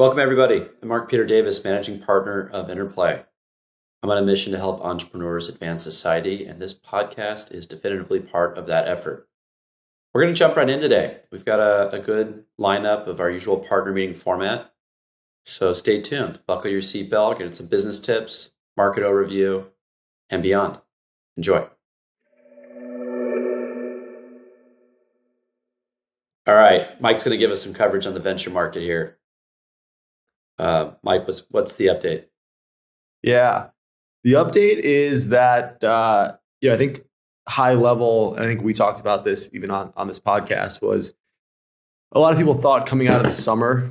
Welcome, everybody. I'm Mark Peter Davis, managing partner of Interplay. I'm on a mission to help entrepreneurs advance society, and this podcast is definitively part of that effort. We're going to jump right in today. We've got a good lineup of our usual partner meeting format, so stay tuned. Buckle your seatbelt, get some business tips, market overview, and beyond. Enjoy. All right, Mike's going to give us some coverage on the venture market here. Mike, what's the update? Yeah, the update is that I think high level, and I think we talked about this even on this podcast, was a lot of people thought coming out of the summer,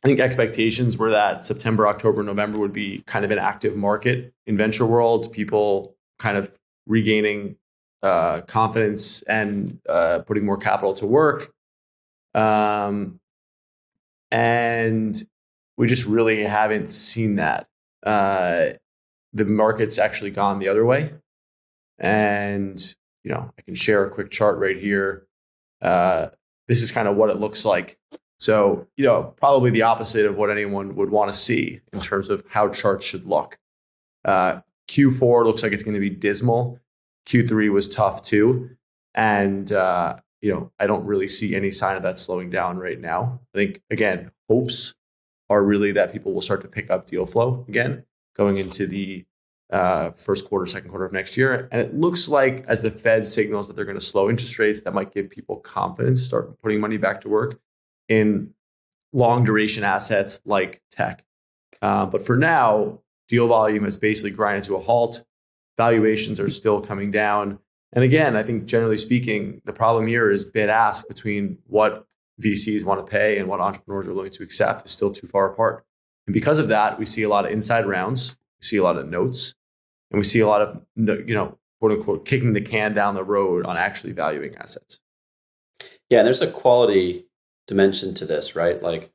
I think expectations were that September, October, November would be kind of an active market in venture world, people kind of regaining confidence and putting more capital to work. And we just really haven't seen that. The market's actually gone the other way. And, I can share a quick chart right here. This is kind of what it looks like. So, probably the opposite of what anyone would want to see in terms of how charts should look. Q4 looks like it's going to be dismal. Q3 was tough too. And, I don't really see any sign of that slowing down right now. I think, again, hopes are really that people will start to pick up deal flow again going into the first quarter, second quarter of next year. And it looks like as the Fed signals that they're going to slow interest rates, that might give people confidence, start putting money back to work in long duration assets like tech. But for now, deal volume has basically grinded to a halt. Valuations are still coming down. And again, I think generally speaking, the problem here is bid ask between what VCs want to pay and what entrepreneurs are willing to accept is still too far apart. And because of that, we see a lot of inside rounds, we see a lot of notes, and we see a lot of, quote unquote, kicking the can down the road on actually valuing assets. Yeah, and there's a quality dimension to this, right? Like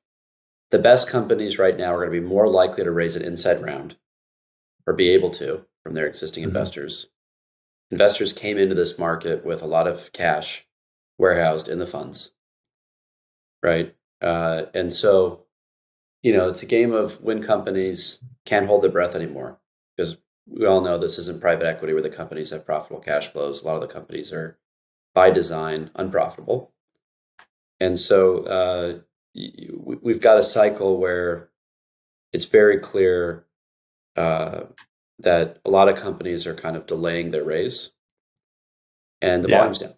the best companies right now are going to be more likely to raise an inside round or be able to from their existing investors. Investors came into this market with a lot of cash warehoused in the funds. Right. And so, it's a game of when companies can't hold their breath anymore, because we all know this isn't private equity where the companies have profitable cash flows. A lot of the companies are by design unprofitable. And so we've got a cycle where it's very clear that a lot of companies are kind of delaying their raise and the volume's down.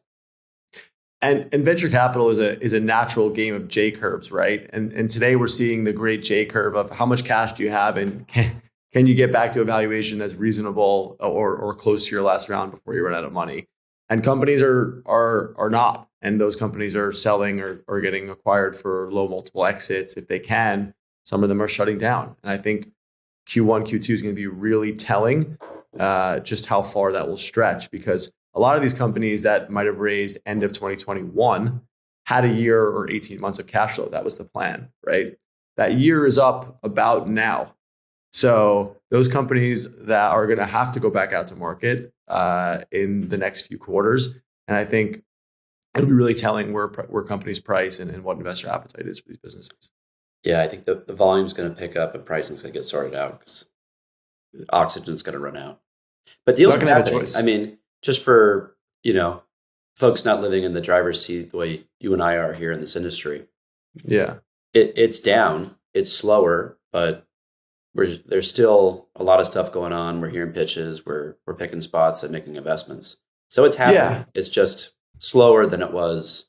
And venture capital is a natural game of J curves, right? And today we're seeing the great J curve of how much cash do you have and can you get back to a valuation that's reasonable or close to your last round before you run out of money? And companies are not, and those companies are selling or getting acquired for low multiple exits if they can. Some of them are shutting down, and I think Q1, Q2 is going to be really telling just how far that will stretch, because a lot of these companies that might have raised end of 2021 had a year or 18 months of cash flow. That was the plan, right? That year is up about now. So those companies that are going to have to go back out to market in the next few quarters. And I think it'll be really telling where companies price and what investor appetite is for these businesses. Yeah, I think the volume's going to pick up and pricing's going to get sorted out because oxygen's going to run out. But deals are happening. I mean, just for, folks not living in the driver's seat the way you and I are here in this industry. Yeah. It's down. It's slower, but there's still a lot of stuff going on. We're hearing pitches. We're picking spots and making investments. So it's happening. Yeah. It's just slower than it was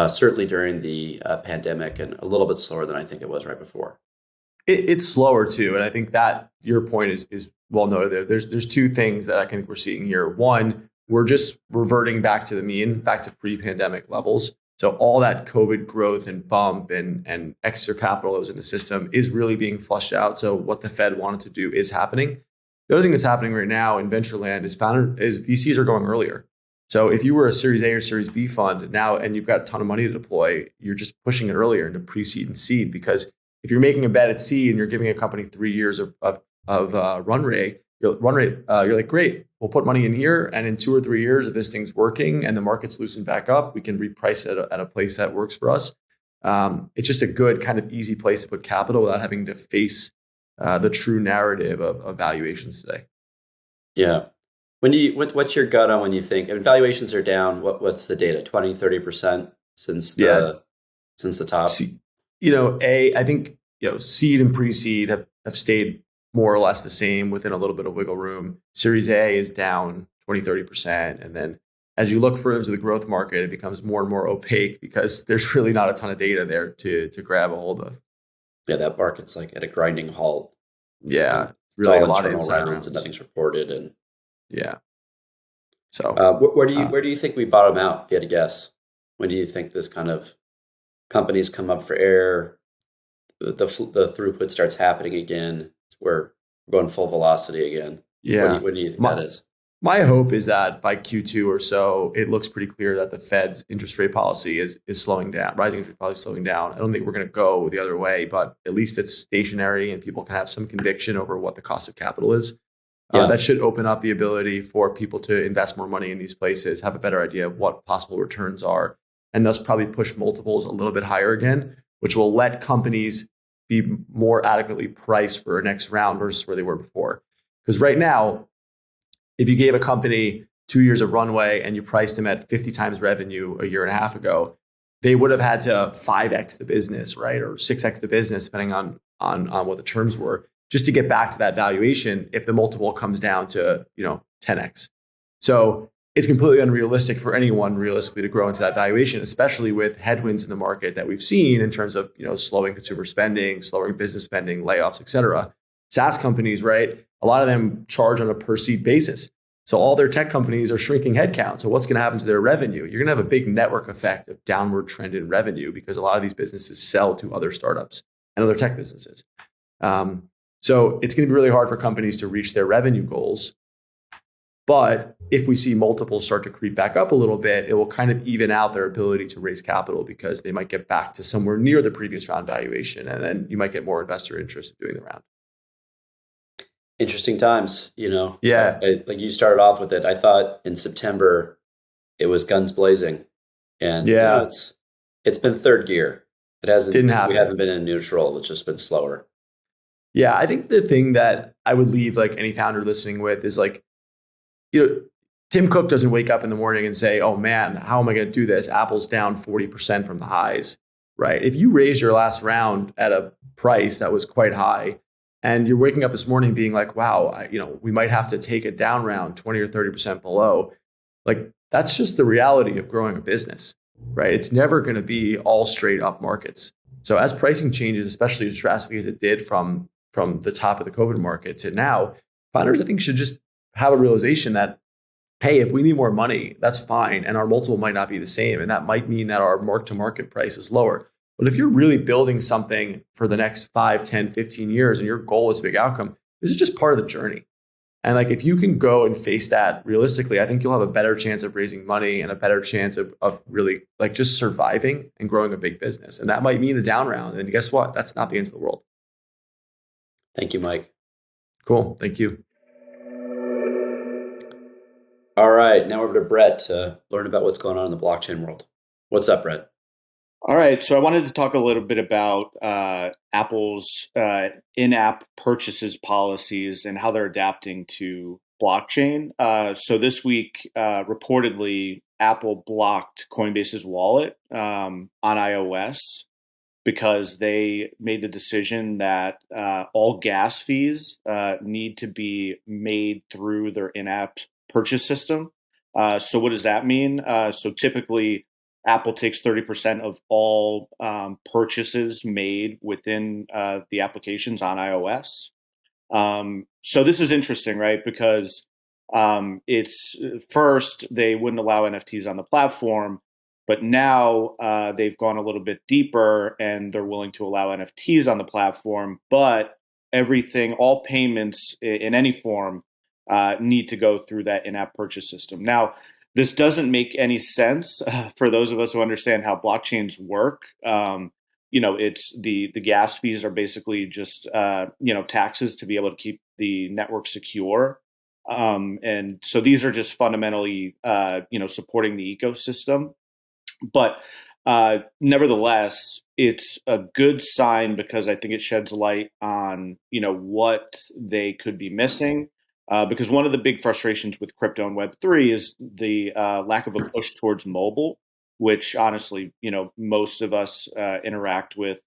certainly during the pandemic, and a little bit slower than I think it was right before. It's slower too. And I think that your point is well noted there. There's two things that I think we're seeing here. One, we're just reverting back to the mean, back to pre-pandemic levels. So all that COVID growth and bump and extra capital that was in the system is really being flushed out. So what the Fed wanted to do is happening. The other thing that's happening right now in venture land is VCs are going earlier. So if you were a Series A or Series B fund now and you've got a ton of money to deploy, you're just pushing it earlier into pre-seed and seed, because if you're making a bet at seed and you're giving a company 3 years of run rate, you're like, great, we'll put money in here, and in 2 or 3 years, if this thing's working and the market's loosened back up, we can reprice it at a place that works for us. It's just a good kind of easy place to put capital without having to face the true narrative of valuations today. Yeah. What's your gut on when you think, I mean, valuations are down? What's the data? 20, 30% since Yeah. the top? See, I think, seed and pre-seed have stayed more or less the same within a little bit of wiggle room. Series A is down 20, 30%. And then as you look further into the growth market, it becomes more and more opaque because there's really not a ton of data there to grab a hold of. Yeah, that market's like at a grinding halt. Yeah, It's really all a lot of internal inside rounds and rounds. nothing's reported. And Yeah. So where do you think we bottom out, if you had to guess? When do you think this kind of companies come up for air, the throughput starts happening again, we're going full velocity again? yeah, When do you think my, that is? my hope is that by Q2 or so, it looks pretty clear that the Fed's interest rate policy is slowing down, rising interest rate policy is slowing down. I don't think we're going to go the other way, but at least it's stationary and people can have some conviction over what the cost of capital is. Yeah. That should open up the ability for people to invest more money in these places, have a better idea of what possible returns are, and thus probably push multiples a little bit higher again, which will let companies be more adequately priced for a next round versus where they were before. Because right now, if you gave a company 2 years of runway and you priced them at 50 times revenue a year and a half ago, they would have had to 5x the business, right? Or 6x the business, depending on what the terms were, just to get back to that valuation if the multiple comes down to 10x. So it's completely unrealistic for anyone realistically to grow into that valuation, especially with headwinds in the market that we've seen in terms of slowing consumer spending, slowing business spending, layoffs, et cetera. SaaS companies, right? A lot of them charge on a per seat basis. So all their tech companies are shrinking headcount. So what's going to happen to their revenue? You're going to have a big network effect of downward trend in revenue because a lot of these businesses sell to other startups and other tech businesses. So it's going to be really hard for companies to reach their revenue goals. But if we see multiples start to creep back up a little bit, it will kind of even out their ability to raise capital because they might get back to somewhere near the previous round valuation. And then you might get more investor interest in doing the round. Interesting times, Yeah. Like you started off with it. I thought in September it was guns blazing, and Yeah. it's been third gear. It hasn't. Didn't happen. We haven't been in neutral. It's just been slower. Yeah, I think the thing that I would leave like any founder listening with is like, Tim Cook doesn't wake up in the morning and say, "Oh man, how am I going to do this? Apple's down 40% from the highs." Right? If you raised your last round at a price that was quite high, and you're waking up this morning being like, "Wow, we might have to take a down round 20 or 30% below," like that's just the reality of growing a business, right? It's never going to be all straight up markets. So as pricing changes, especially as drastically as it did from the top of the COVID market to now, founders I think should just have a realization that, hey, if we need more money, that's fine. And our multiple might not be the same. And that might mean that our mark to market price is lower. But if you're really building something for the next 5, 10, 15 years and your goal is a big outcome, this is just part of the journey. And like if you can go and face that realistically, I think you'll have a better chance of raising money and a better chance of really like just surviving and growing a big business. And that might mean a down round. And guess what? That's not the end of the world. Thank you, Mike. Cool. Thank you. All right, now over to Brett to learn about what's going on in the blockchain world. What's up, Brett? All right, so I wanted to talk a little bit about Apple's in-app purchases policies and how they're adapting to blockchain. So this week, reportedly, Apple blocked Coinbase's wallet on iOS because they made the decision that all gas fees need to be made through their in-app purchase system. So what does that mean? So typically, Apple takes 30% of all purchases made within the applications on iOS. So this is interesting, right? Because it's first, they wouldn't allow NFTs on the platform, but now they've gone a little bit deeper and they're willing to allow NFTs on the platform, but everything, all payments in any form need to go through that in-app purchase system. Now, this doesn't make any sense for those of us who understand how blockchains work. It's the gas fees are basically just taxes to be able to keep the network secure, and so these are just fundamentally supporting the ecosystem. But nevertheless, it's a good sign because I think it sheds light on, what they could be missing. Because one of the big frustrations with crypto and Web3 is the lack of a push towards mobile, which honestly, most of us interact with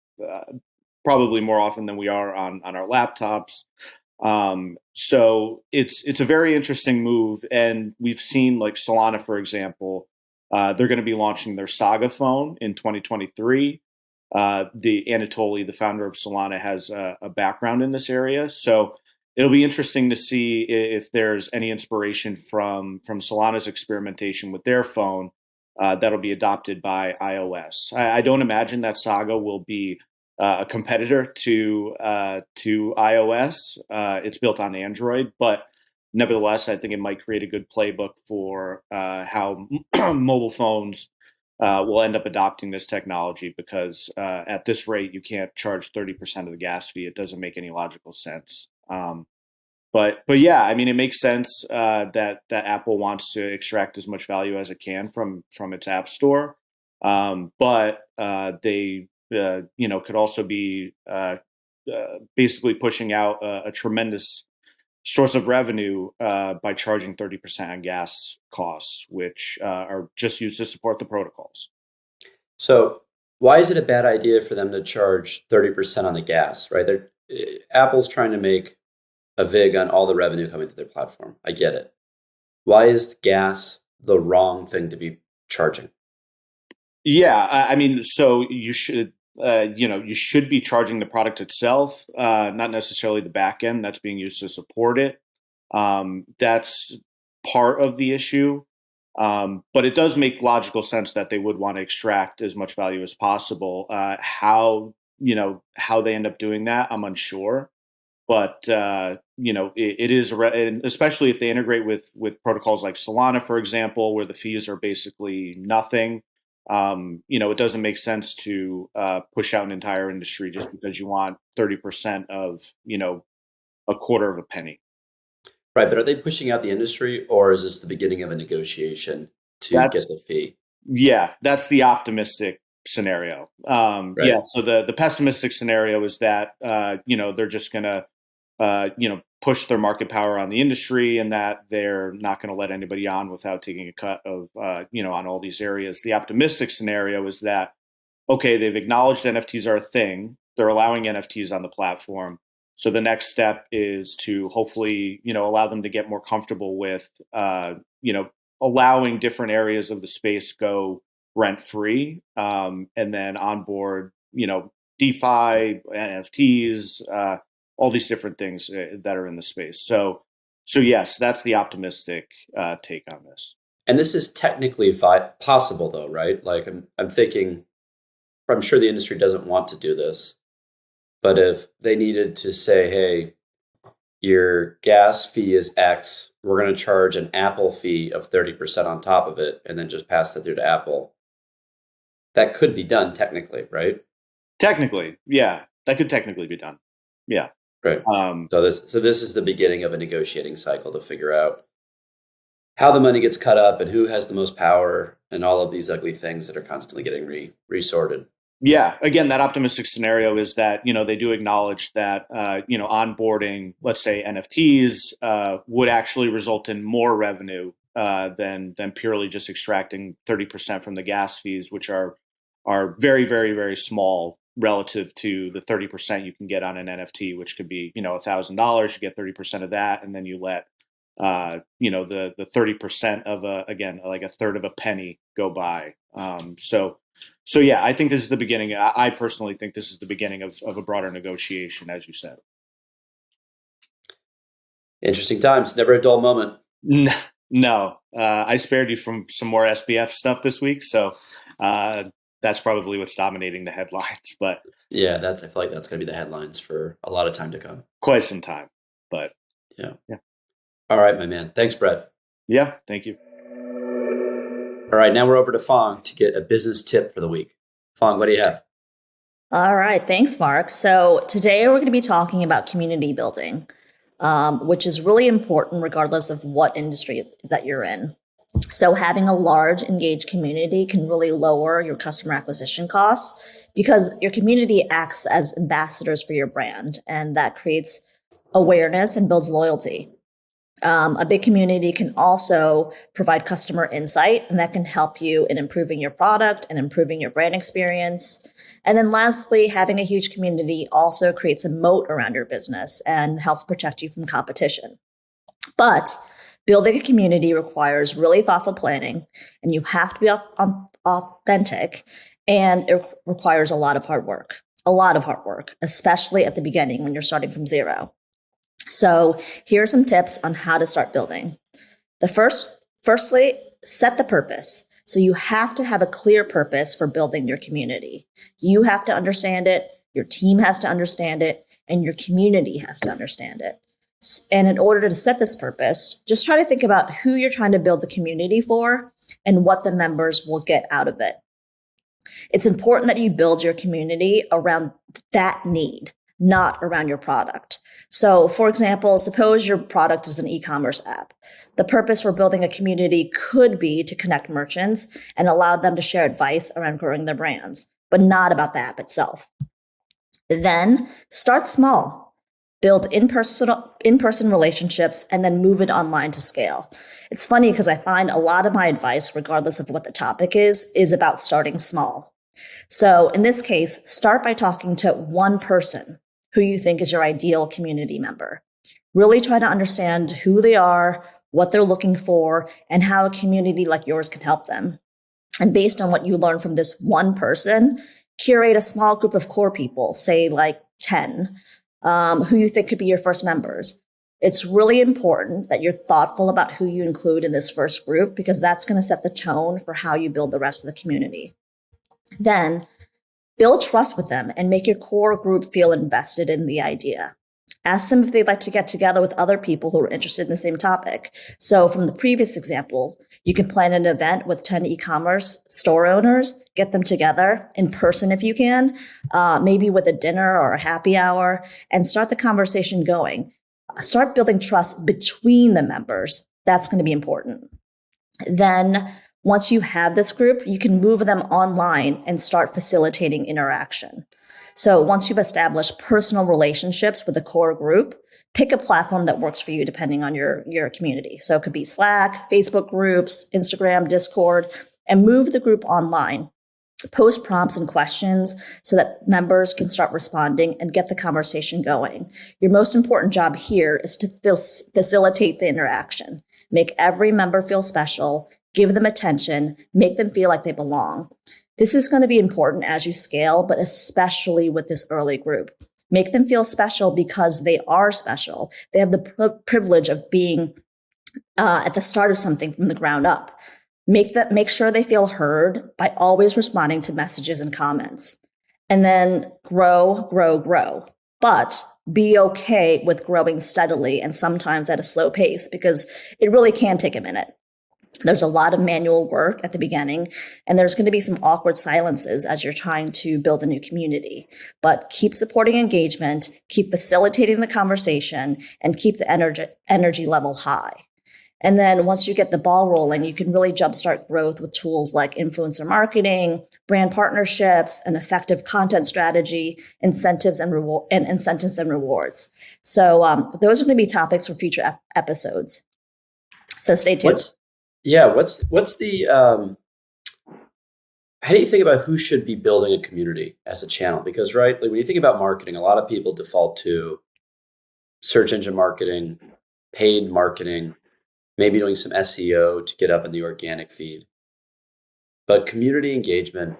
probably more often than we are on our laptops. So it's a very interesting move, and we've seen like Solana, for example, they're going to be launching their Saga phone in 2023. The Anatoly, the founder of Solana, has a background in this area, so it'll be interesting to see if there's any inspiration from Solana's experimentation with their phone that'll be adopted by iOS. I don't imagine that Saga will be a competitor to iOS. It's built on Android, but nevertheless, I think it might create a good playbook for how mobile phones will end up adopting this technology. Because at this rate, you can't charge 30% of the gas fee. It doesn't make any logical sense. But yeah, I mean, it makes sense that Apple wants to extract as much value as it can from its app store. But they could also be basically pushing out a tremendous source of revenue by charging 30% on gas costs, which are just used to support the protocols. So why is it a bad idea for them to charge 30% on the gas, right? Apple's trying to make a vig on all the revenue coming to their platform. I get it. Why is gas the wrong thing to be charging? Yeah, I mean, so you should you should be charging the product itself, not necessarily the back end that's being used to support it. That's part of the issue. But it does make logical sense that they would want to extract as much value as possible. How they end up doing that, I'm unsure. But it is, and especially if they integrate with protocols like Solana, for example, where the fees are basically nothing. It doesn't make sense to push out an entire industry just because you want 30% of a quarter of a penny. Right, but are they pushing out the industry, or is this the beginning of a negotiation to get the fee? Yeah, that's the optimistic scenario. Right. Yeah, so the pessimistic scenario is that they're just going to push their market power on the industry, and that they're not going to let anybody on without taking a cut of on all these areas. The optimistic scenario is that, okay, they've acknowledged NFTs are a thing. They're allowing NFTs on the platform. So the next step is to hopefully, allow them to get more comfortable with, allowing different areas of the space go rent free, and then onboard, DeFi, NFTs, all these different things that are in the space. So yes, that's the optimistic take on this. And this is technically possible, though, right? Like I'm thinking, I'm sure the industry doesn't want to do this, but if they needed to say, hey, your gas fee is X, we're going to charge an Apple fee of 30% on top of it, and then just pass that through to Apple, that could be done technically, right? Technically, yeah, that could technically be done. Yeah. Right. So this is the beginning of a negotiating cycle to figure out how the money gets cut up and who has the most power and all of these ugly things that are constantly getting resorted. Yeah. Again, that optimistic scenario is that, they do acknowledge that, onboarding, let's say NFTs, would actually result in more revenue than purely just extracting 30% from the gas fees, which are very, very, very small relative to the 30% you can get on an NFT, which could be, $1,000. You get 30% of that, and then you let the 30% of like a third of a penny go by. So yeah, I think this is the beginning. I personally think this is the beginning of a broader negotiation, as you said. Interesting times. Never a dull moment. No, I spared you from some more SBF stuff this week, so that's probably what's dominating the headlines. But yeah, I feel like that's going to be the headlines for a lot of time to come. Quite some time, but yeah. All right, my man. Thanks, Brett. Yeah, thank you. All right, now we're over to Fong to get a business tip for the week. Fong, what do you have? All right, thanks, Mark. So today we're going to be talking about community building, which is really important regardless of what industry that you're in. So having a large engaged community can really lower your customer acquisition costs because your community acts as ambassadors for your brand, and that creates awareness and builds loyalty. A big community can also provide customer insight, and that can help you in improving your product and improving your brand experience. And then lastly, having a huge community also creates a moat around your business and helps protect you from competition. But building a community requires really thoughtful planning, and you have to be authentic, and it requires a lot of hard work, especially at the beginning when you're starting from zero. So here are some tips on how to start building. Firstly, set the purpose. So you have to have a clear purpose for building your community. You have to understand it, your team has to understand it, and your community has to understand it. And in order to set this purpose, just try to think about who you're trying to build the community for and what the members will get out of it. It's important that you build your community around that need, not around your product. So for example, suppose your product is an e-commerce app. The purpose for building a community could be to connect merchants and allow them to share advice around growing their brands, but not about the app itself. Then start small. Build in-person relationships and then move it online to scale. It's funny because I find a lot of my advice, regardless of what the topic is about starting small. So in this case, start by talking to one person who you think is your ideal community member. Really try to understand who they are, what they're looking for, and how a community like yours can help them. And based on what you learn from this one person, curate a small group of core people, say like 10, who you think could be your first members. It's really important that you're thoughtful about who you include in this first group because that's going to set the tone for how you build the rest of the community. Then build trust with them and make your core group feel invested in the idea. Ask them if they'd like to get together with other people who are interested in the same topic. So from the previous example, you can plan an event with 10 e-commerce store owners, get them together in person if you can, maybe with a dinner or a happy hour, and start the conversation going. Start building trust between the members. That's going to be important. Then once you have this group, you can move them online and start facilitating interaction. So once you've established personal relationships with the core group, pick a platform that works for you depending on your community. So it could be Slack, Facebook groups, Instagram, Discord, and move the group online. Post prompts and questions so that members can start responding and get the conversation going. Your most important job here is to facilitate the interaction. Make every member feel special, give them attention, make them feel like they belong. This is going to be important as you scale, but especially with this early group. Make them feel special because they are special. They have the privilege of being at the start of something from the ground up. Make sure they feel heard by always responding to messages and comments. And then grow. But be okay with growing steadily and sometimes at a slow pace because it really can take a minute. There's a lot of manual work at the beginning, and there's going to be some awkward silences as you're trying to build a new community. But keep supporting engagement, keep facilitating the conversation, and keep the energy level high. And then once you get the ball rolling, you can really jumpstart growth with tools like influencer marketing, brand partnerships, an effective content strategy, incentives and rewards. So those are going to be topics for future episodes. So stay tuned. What's the how do you think about who should be building a community as a channel? Because right, like when you think about marketing, a lot of people default to search engine marketing, paid marketing, maybe doing some SEO to get up in the organic feed. But community engagement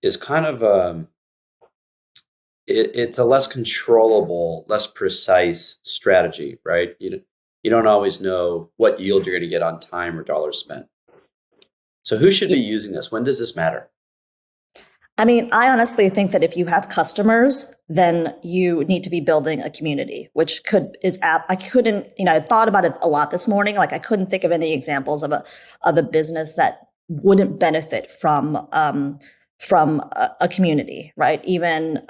is kind of it's a less controllable, less precise strategy, right? You don't always know what yield you're going to get on time or dollars spent. So who should be using this? When does this matter? I mean, I honestly think that if you have customers, then you need to be building a community, which I thought about it a lot this morning. Like I couldn't think of any examples of a business that wouldn't benefit from a community, right? Even,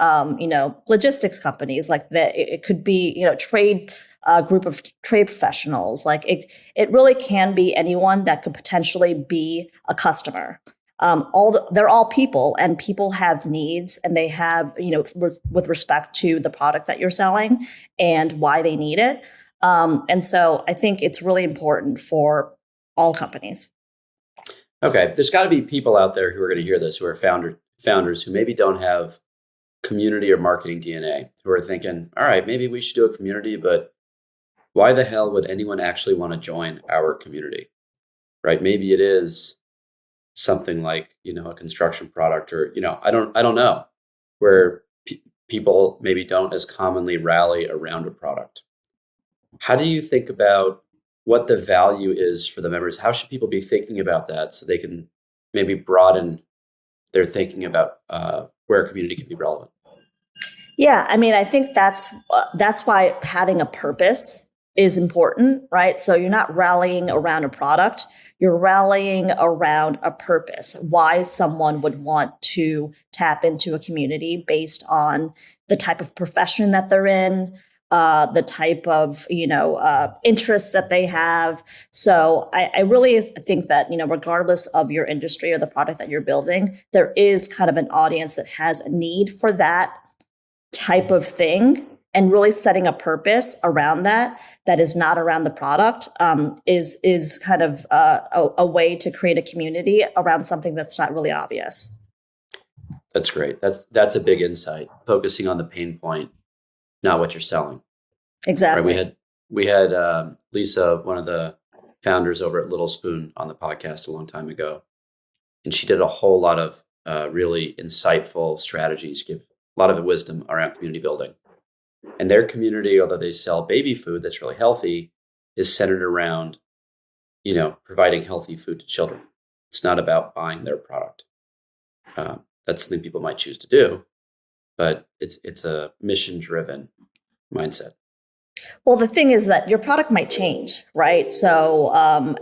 logistics companies like that. It could be, trade a group of trade professionals. Like it really can be anyone that could potentially be a customer. They're all people, and people have needs, and they have, with respect to the product that you're selling and why they need it. And so I think it's really important for all companies. Okay, there's got to be people out there who are going to hear this, who are founders who maybe don't have community or marketing DNA, who are thinking, all right, maybe we should do a community, but why the hell would anyone actually want to join our community, right? Maybe it is something like, a construction product, or, I don't know, where people maybe don't as commonly rally around a product. How do you think about what the value is for the members? How should people be thinking about that so they can maybe broaden their thinking about where a community can be relevant? Yeah, I mean, I think that's why having a purpose is important, right? So you're not rallying around a product, you're rallying around a purpose, why someone would want to tap into a community based on the type of profession that they're in, the type of, interests that they have. So I really think that, regardless of your industry or the product that you're building, there is kind of an audience that has a need for that type of thing, and really setting a purpose around that is not around the product is kind of a way to create a community around something that's not really obvious. That's great. That's a big insight. Focusing on the pain point, not what you're selling. Exactly. Right? We had Lisa, one of the founders over at Little Spoon, on the podcast a long time ago, and she did a whole lot of really insightful strategies, give a lot of wisdom around community building. And their community, although they sell baby food that's really healthy, is centered around, providing healthy food to children. It's not about buying their product. That's something people might choose to do, but it's a mission-driven mindset. Well, the thing is that your product might change, right? So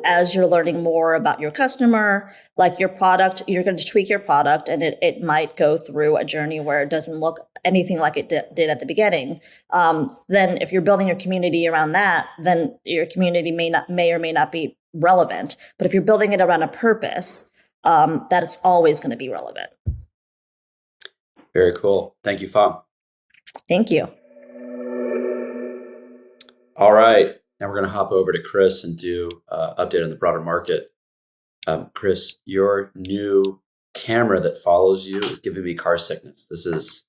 as you're learning more about your customer, like your product, you're going to tweak your product, and it might go through a journey where it doesn't look anything like it did at the beginning. Then if you're building your community around that, then your community may or may not be relevant. But if you're building it around a purpose, that is always going to be relevant. Very cool. Thank you, Fang. Thank you. All right. Now we're going to hop over to Chris and do an update on the broader market. Chris, your new camera that follows you is giving me car sickness. This is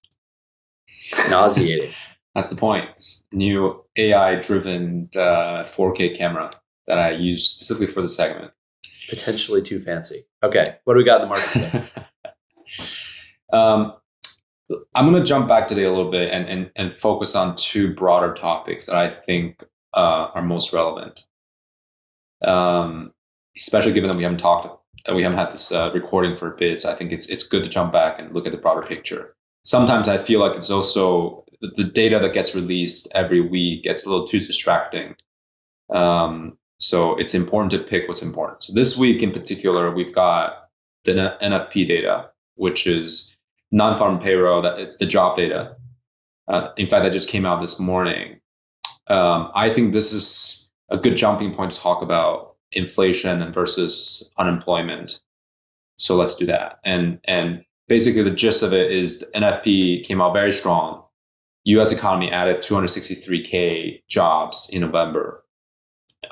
nauseating. That's the point. It's the new AI-driven 4K camera that I use specifically for the segment. Potentially too fancy. Okay. What do we got in the market today? I'm going to jump back today a little bit and focus on two broader topics that I think are most relevant. Especially given that we haven't had this recording for a bit, so I think it's good to jump back and look at the broader picture. Sometimes I feel like it's also the data that gets released every week gets a little too distracting. So it's important to pick what's important. So this week in particular, we've got the NFP data, which is non-farm payroll. That it's the job data. In fact, that just came out this morning. I think this is a good jumping point to talk about inflation and versus unemployment. So let's do that. And basically the gist of it is the NFP came out very strong. U.S. economy added 263K jobs in November.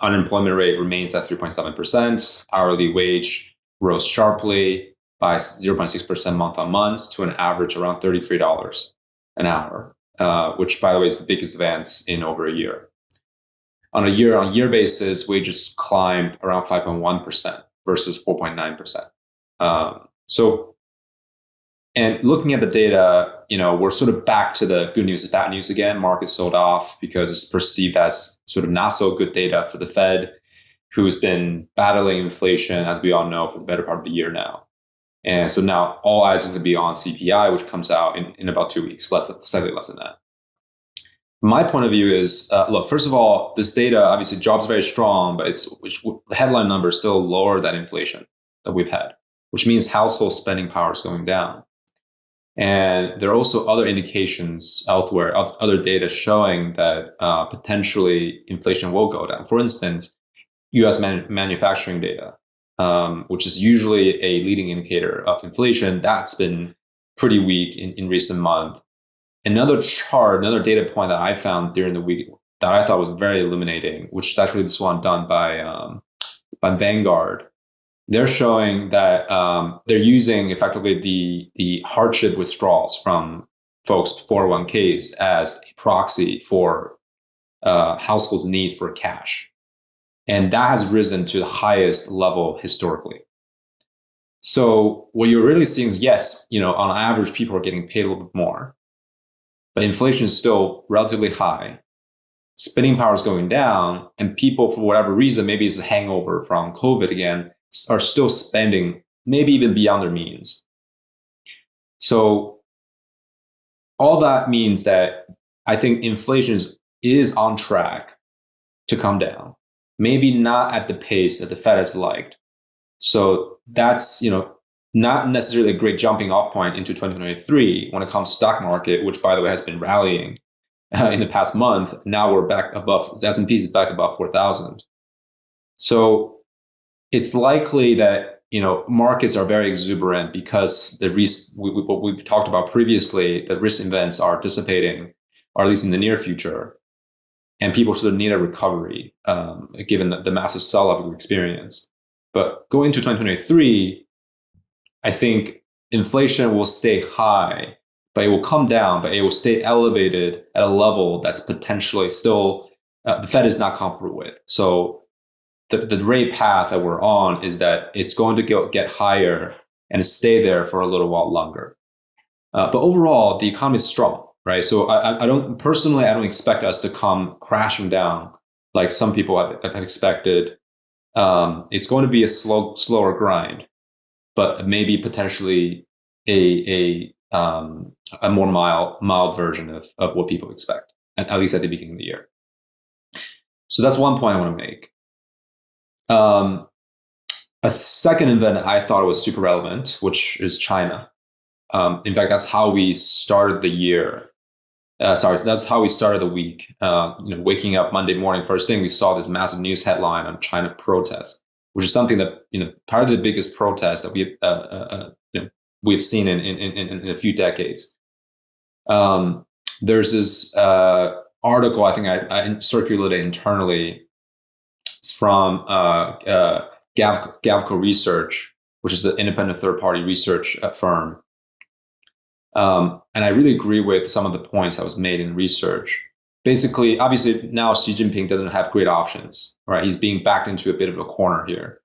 Unemployment rate remains at 3.7%. Hourly wage rose sharply by 0.6% month on month to an average around $33 an hour, which, by the way, is the biggest advance in over a year. On a year-on-year basis, wages climbed around 5.1% versus 4.9%. And looking at the data, we're sort of back to the good news is bad news again. Market sold off because it's perceived as sort of not so good data for the Fed, who's been battling inflation, as we all know, for the better part of the year now. And so now all eyes are going to be on CPI, which comes out in about 2 weeks, slightly less than that. My point of view is, look, first of all, this data, obviously jobs are very strong, but the headline number is still lower than inflation that we've had, which means household spending power is going down. And there are also other indications elsewhere, other data showing that potentially inflation will go down. For instance, U.S. manufacturing data, which is usually a leading indicator of inflation, that's been pretty weak in recent months. Another data point that I found during the week that I thought was very illuminating, which is actually this one done by Vanguard. They're showing that they're using effectively the hardship withdrawals from folks' 401ks as a proxy for households' need for cash. And that has risen to the highest level historically. So what you're really seeing is, yes, on average, people are getting paid a little bit more, but inflation is still relatively high. Spending power is going down, and people, for whatever reason, maybe it's a hangover from COVID again, are still spending maybe even beyond their means. So all that means that I think inflation is on track to come down, maybe not at the pace that the Fed has liked. So that's, not necessarily a great jumping off point into 2023 when it comes to stock market, which, by the way, has been rallying in the past month. Now we're back above, the S&P is back above 4,000. So it's likely that, markets are very exuberant because what we've talked about previously, the risk events are dissipating, or at least in the near future. And people sort of need a recovery, given the massive sell-off we experienced. But going into 2023, I think inflation will stay high, but it will come down, but it will stay elevated at a level that's potentially still, the Fed is not comfortable with. So the rate path that we're on is that it's going to get higher and stay there for a little while longer. But overall, the economy is strong, right? So I don't expect us to come crashing down like some people have expected. It's going to be a slower grind, but maybe potentially a more mild version of what people expect, at least at the beginning of the year. So that's one point I want to make. A second event I thought was super relevant, which is China. In fact, that's how we started the year. That's how we started the week. Waking up Monday morning, first thing we saw this massive news headline on China protests, which is something that probably the biggest protest that we've seen in a few decades. There's this article I think I circulated internally. It's from Gavco Research, which is an independent third-party research firm. And I really agree with some of the points that was made in research. Basically, obviously, now Xi Jinping doesn't have great options, right? He's being backed into a bit of a corner here.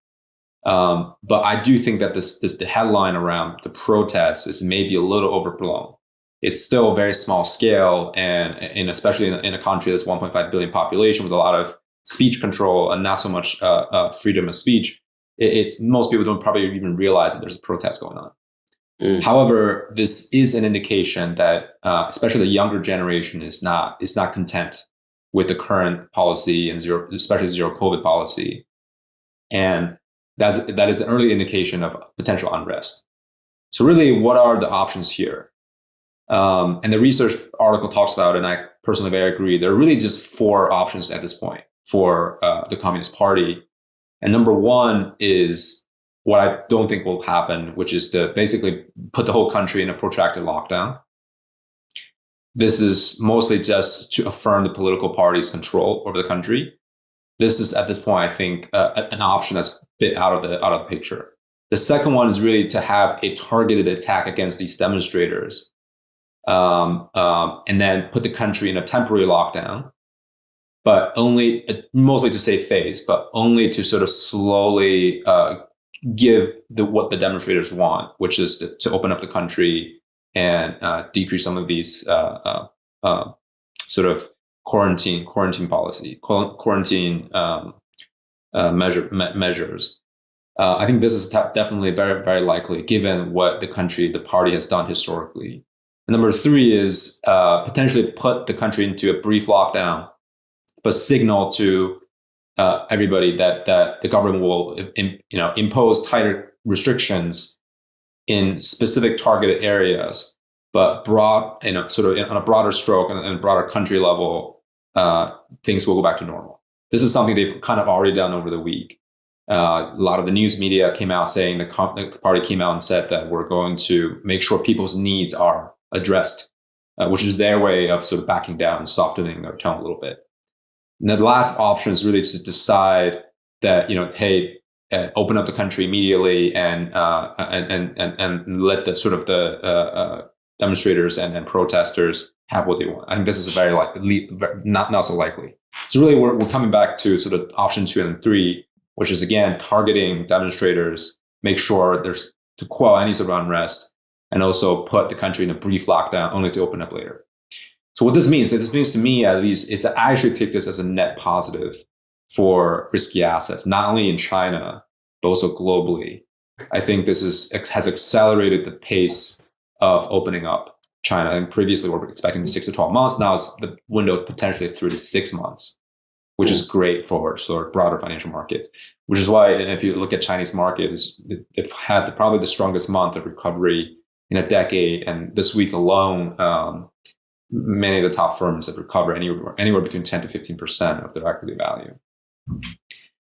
But I do think that the headline around the protests is maybe a little overblown. It's still a very small scale, and especially in a country that's 1.5 billion population with a lot of speech control and not so much freedom of speech. Most people don't probably even realize that there's a protest going on. However, this is an indication that especially the younger generation is not content with the current policy and especially zero COVID policy, and that is an early indication of potential unrest. So really, what are the options here? And the research article talks about, and I personally very agree, there are really just four options at this point for the Communist Party. And number one is what I don't think will happen, which is to basically put the whole country in a protracted lockdown. This is mostly just to affirm the political party's control over the country. This is, at this point, I think, an option that's a bit out of the picture. The second one is really to have a targeted attack against these demonstrators, and then put the country in a temporary lockdown, but mostly to save face, but only to sort of slowly give what the demonstrators want, which is to open up the country and decrease some of these sort of quarantine policy, measures. I think this is definitely very, very likely given what the party has done historically. And number three is potentially put the country into a brief lockdown, but signal to everybody that the government will impose tighter restrictions in specific targeted areas but broad, sort of on a broader stroke and a broader country level, things will go back to normal. This is something they've kind of already done over the week. A lot of the news media came out saying the party came out and said that we're going to make sure people's needs are addressed, which is their way of sort of backing down and softening their tone a little bit. And the last option is really to decide that, hey, open up the country immediately and let the sort of the demonstrators and protesters have what they want. I think this is a very likely, not so likely. So really, we're coming back to sort of option 2 and 3, which is again targeting demonstrators, make sure there's to quell any sort of unrest, and also put the country in a brief lockdown, only to open up later. So what this means to me at least is to actually take this as a net positive for risky assets, not only in China, but also globally. I think this has accelerated the pace of opening up China. And previously we were expecting 6 to 12 months. Now it's the window potentially 3 to 6 months, which is great for sort of broader financial markets, which is why if you look at Chinese markets, they've had probably the strongest month of recovery in a decade. And this week alone, many of the top firms have recovered anywhere between 10 to 15% of their equity value.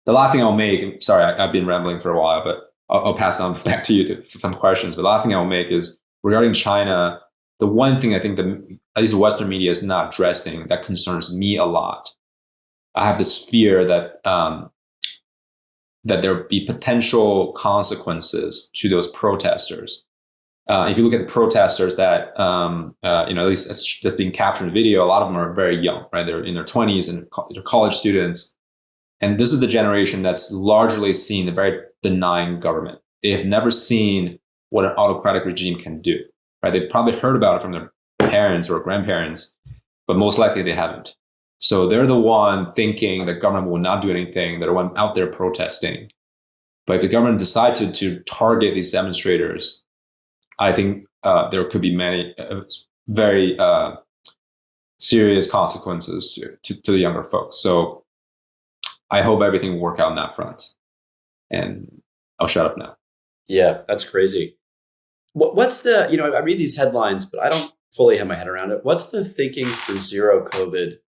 The last thing I'll make, sorry, I've been rambling for a while, but I'll pass on back to you to some questions. But the last thing I'll make is regarding China, the one thing I think at least the Western media is not addressing that concerns me a lot. I have this fear that there be potential consequences to those protesters. If you look at the protesters that, at least that's being captured in video, a lot of them are very young, right? They're in their 20s and they're college students. And this is the generation that's largely seen a very benign government. They have never seen what an autocratic regime can do, right? They've probably heard about it from their parents or grandparents, but most likely they haven't. So they're the one thinking the government will not do anything. They're the one out there protesting. But if the government decided to target these demonstrators, I think there could be many very serious consequences to the younger folks. So I hope everything will work out on that front. And I'll shut up now. Yeah, that's crazy. What's the, I read these headlines, but I don't fully have my head around it. What's the thinking for zero COVID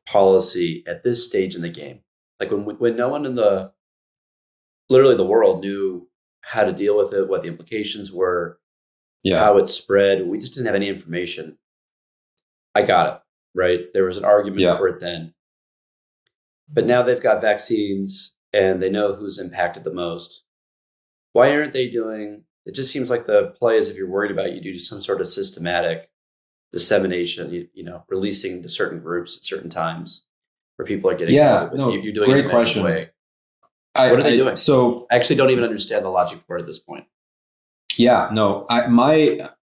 policy at this stage in the game? Like when no one in literally the world knew how to deal with it, what the implications were, how it spread. We just didn't have any information. I got it, right? There was an argument for it then. But now they've got vaccines and they know who's impacted the most. Why aren't they doing, it just seems like the play is if you're worried about it, you do some sort of systematic dissemination, releasing to certain groups at certain times where people are getting COVID. You're doing it in a measured way. What are they doing? So I actually don't even understand the logic for it at this point. Yeah, no,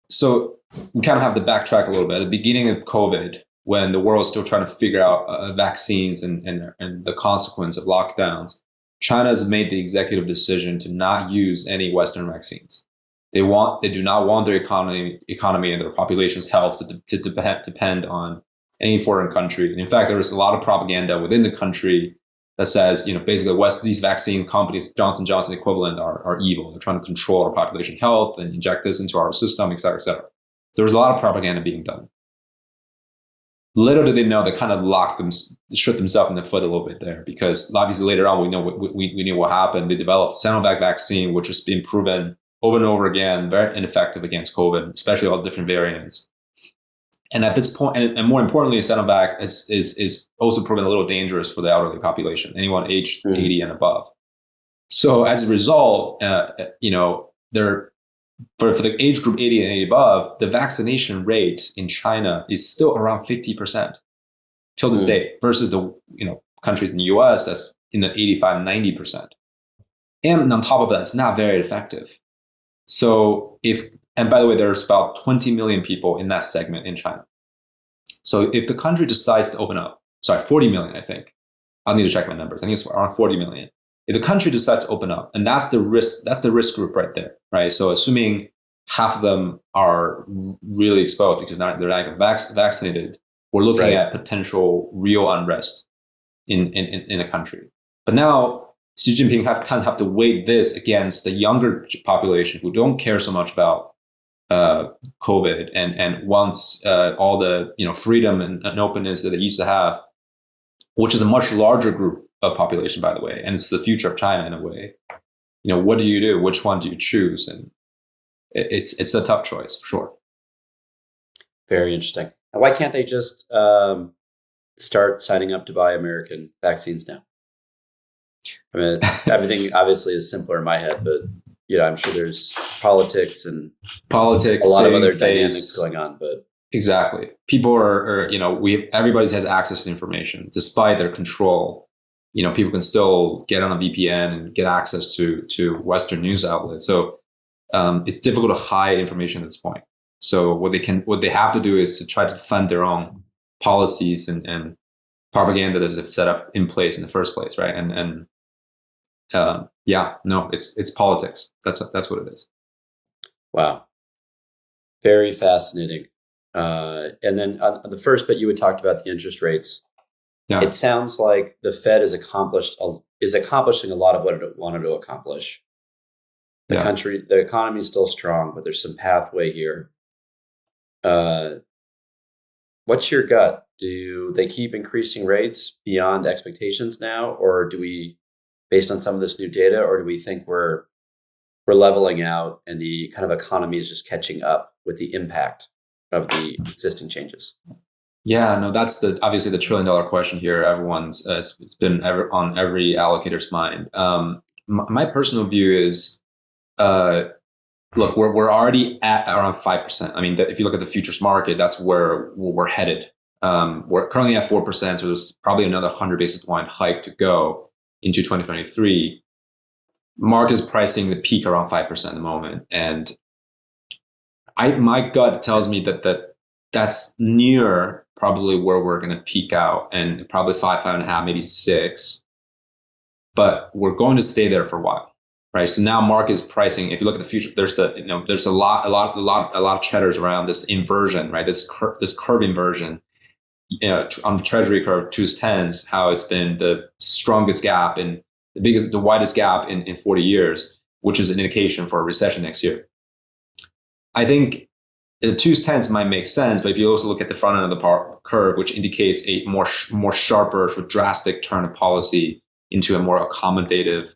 so we kind of have to backtrack a little bit. At the beginning of COVID, when the world was still trying to figure out vaccines and the consequence of lockdowns, China has made the executive decision to not use any Western vaccines. They do not want their economy and their population's health to depend on any foreign country. And in fact, there was a lot of propaganda within the country that says, basically these vaccine companies, Johnson & Johnson equivalent, are evil. They're trying to control our population health and inject this into our system, et cetera, et cetera. So there's a lot of propaganda being done. Little did they know they kind of shot themselves in the foot a little bit there, because obviously later on we knew what happened. They developed Sinovac vaccine, which has been proven over and over again very ineffective against COVID, especially all different variants. And at this point, and more importantly, Sinovac is also proven a little dangerous for the elderly population, anyone aged 80 and above. So as a result, for the age group 80 and 80 above, the vaccination rate in China is still around 50% till this day, versus the countries in the US that's in the 85, 90%. And on top of that, it's not very effective. So and by the way, there's about 20 million people in that segment in China. So if the country decides to open up, 40 million, I think. I'll need to check my numbers. I think it's around 40 million. If the country decides to open up, and that's the risk group right there, right? So assuming half of them are really exposed because they're not even vaccinated, we're looking at potential real unrest in a country. But now Xi Jinping have to weigh this against the younger population who don't care so much about COVID and wants all the freedom and openness that it used to have, which is a much larger group of population, by the way, and it's the future of China in a way. What do you do? Which one do you choose? And it's a tough choice, for sure. Very interesting. Now, why can't they just start signing up to buy American vaccines now? I mean, everything obviously is simpler in my head, but I'm sure there's politics and a lot of other dynamics going on. But exactly, people are everybody has access to information despite their control. People can still get on a VPN and get access to Western news outlets. So it's difficult to hide information at this point. So what they have to do is to try to defend their own policies and propaganda that is set up in place in the first place, right? It's politics. That's what it is. Wow, very fascinating. And then on the first bit, you had talked about the interest rates. Yeah. It sounds like the Fed is accomplishing a lot of what it wanted to accomplish. The economy is still strong, but there's some pathway here. What's your gut? Do they keep increasing rates beyond expectations now, or do we, based on some of this new data, or do we think we're leveling out and the kind of economy is just catching up with the impact of the existing changes? Yeah, no, that's obviously the $1 trillion question here. It's been on every allocator's mind. My personal view is, look, we're already at around 5%. I mean, if you look at the futures market, that's where we're headed. We're currently at 4%, so there's probably another 100 basis point hike to go into 2023. Market is pricing the peak around 5% at the moment, and my gut tells me that's near probably where we're going to peak out, and probably 5.5, maybe 6. But we're going to stay there for a while, right? So now market is pricing. If you look at the future, there's a lot of chatters around this inversion, right? This curve inversion, on the Treasury curve, 2s 10s, how it's been the strongest gap and the widest gap in 40 years, which is an indication for a recession next year. I think the 2s 10s might make sense, but if you also look at the front end of the curve, which indicates a more sharper, drastic turn of policy into a more accommodative,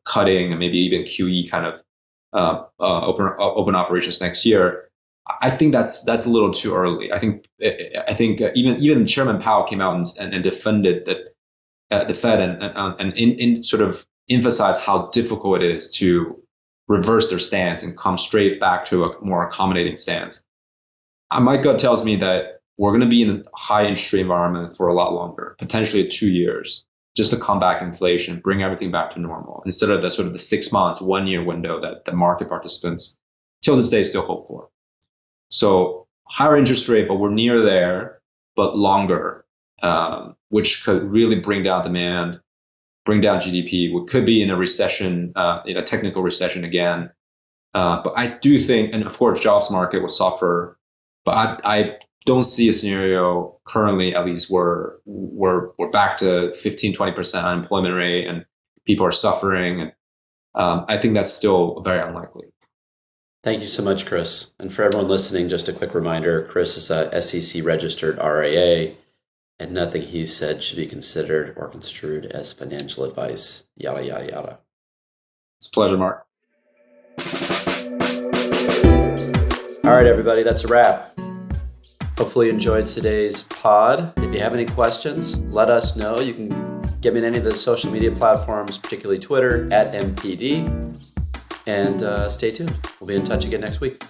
cutting and maybe even QE kind of open operations next year, I think that's a little too early. I think even Chairman Powell came out and defended that the Fed and in sort of emphasized how difficult it is to reverse their stance and come straight back to a more accommodating stance. My gut tells me that we're going to be in a high interest rate environment for a lot longer, potentially 2 years, just to combat inflation, bring everything back to normal, instead of the sort of the 6 months, 1 year window that the market participants till this day still hope for. So higher interest rate, but we're near there, but longer, which could really bring down demand, bring down GDP. We could be in a recession, in a technical recession again. But I do think, and of course, jobs market will suffer. But I don't see a scenario currently, at least, where we're back to 15-20% unemployment rate and people are suffering. And I think that's still very unlikely. Thank you so much, Chris. And for everyone listening, just a quick reminder, Chris is a SEC registered RIA, and nothing he said should be considered or construed as financial advice, yada, yada, yada. It's a pleasure, Mark. All right, everybody, that's a wrap. Hopefully you enjoyed today's pod. If you have any questions, let us know. You can get me on any of the social media platforms, particularly Twitter, @MPD. And stay tuned. We'll be in touch again next week.